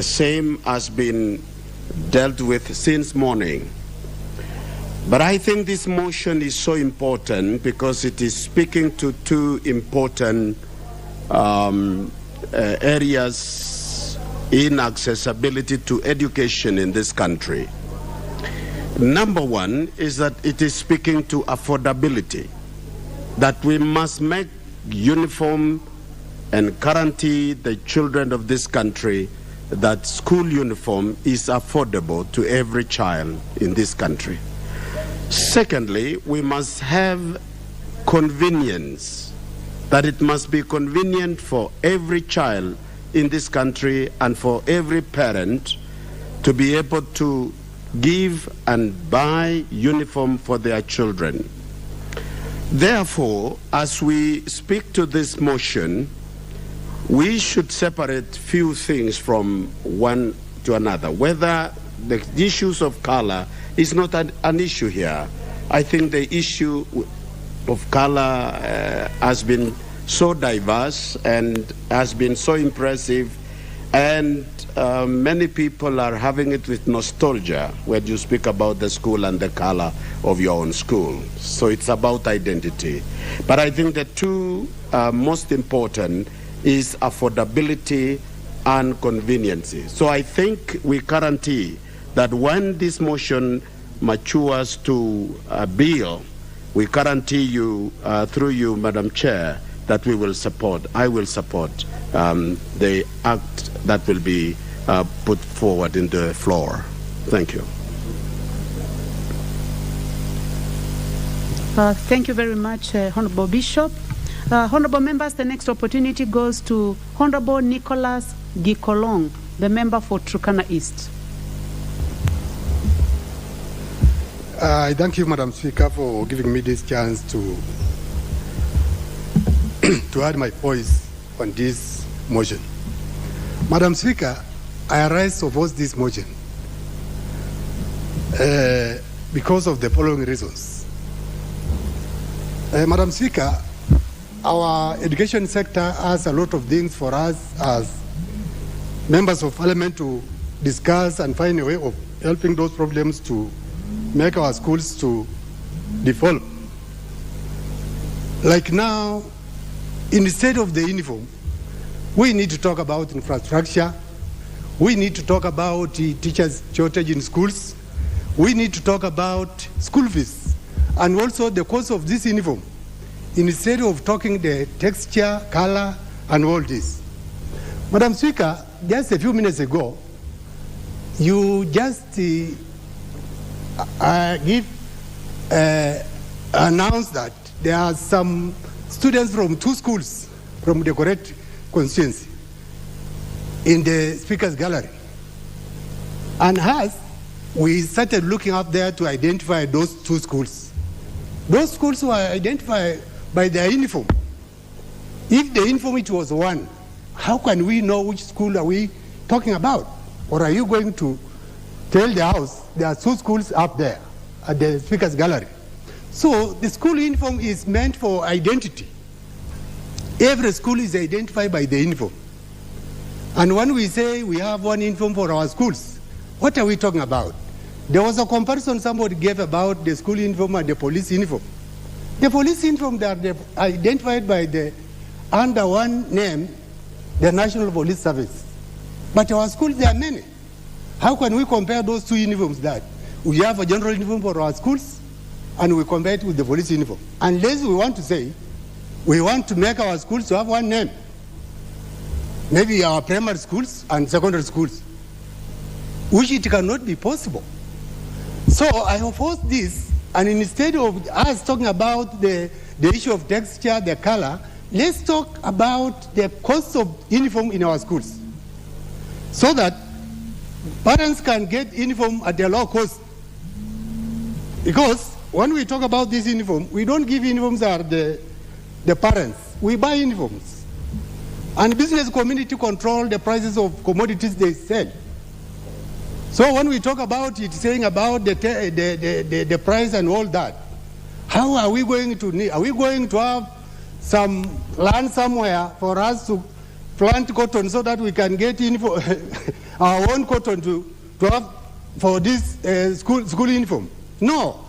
The same has been dealt with since morning. But I think this motion is so important because it is speaking to two important areas in accessibility to education in this country. Number one is that it is speaking to affordability, that we must make uniform and guarantee the children of this country that school uniform is affordable to every child in this country. Secondly, we must have convenience, that it must be convenient for every child in this country and for every parent to be able to give and buy uniform for their children. Therefore, as we speak to this motion, we should separate few things from one to another. Whether the issues of color is not an issue here. I think the issue of color has been so diverse and has been so impressive, and many people are having it with nostalgia when you speak about the school and the color of your own school. So it's about identity. But I think the two most important is affordability and convenience. So I think we guarantee that when this motion matures to a bill, we guarantee you, through you, Madam Chair, that we will support, I will support the act that will be put forward in the floor. Thank you. Thank you very much, Honorable Bishop. Honorable members, the next opportunity goes to Honorable Nicholas Gikolong, the member for Turkana East. I thank you, Madam Speaker, for giving me this chance to add my voice on this motion. Madam Speaker, I arise to oppose this motion because of the following reasons. Madam Speaker, our education sector has a lot of things for us as members of parliament to discuss and find a way of helping those problems to make our schools to develop. Like now, instead of the uniform, we need to talk about infrastructure. We need to talk about the teachers' shortage in schools. We need to talk about school fees and also the cost of this uniform, instead of talking the texture, color, and all this. Madam Speaker, just a few minutes ago, you just announced that there are some students from two schools from the correct constituency in the Speaker's gallery. And as we started looking up there to identify those two schools, those schools were identified by their uniform. If the uniform it was one, how can we know which school are we talking about? Or are you going to tell the House there are two schools up there at the Speaker's gallery? So the school uniform is meant for identity. Every school is identified by the uniform. And when we say we have one uniform for our schools, what are we talking about? There was a comparison somebody gave about the school uniform and the police uniform. The police uniform, they are identified by the under one name, the National Police Service. But our schools, there are many. How can we compare those two uniforms that we have a general uniform for our schools and we compare it with the police uniform? Unless we want to say we want to make our schools to have one name. Maybe our primary schools and secondary schools, which it cannot be possible. So I oppose this. And instead of us talking about the issue of texture, the color, let's talk about the cost of uniform in our schools so that parents can get uniform at a low cost. Because when we talk about this uniform, we don't give uniforms to the parents. We buy uniforms. And business community control the prices of commodities they sell. So when we talk about it, saying about the price and all that, how are we going to are we going to have some land somewhere for us to plant cotton so that we can get our own cotton to have for this school uniform. No.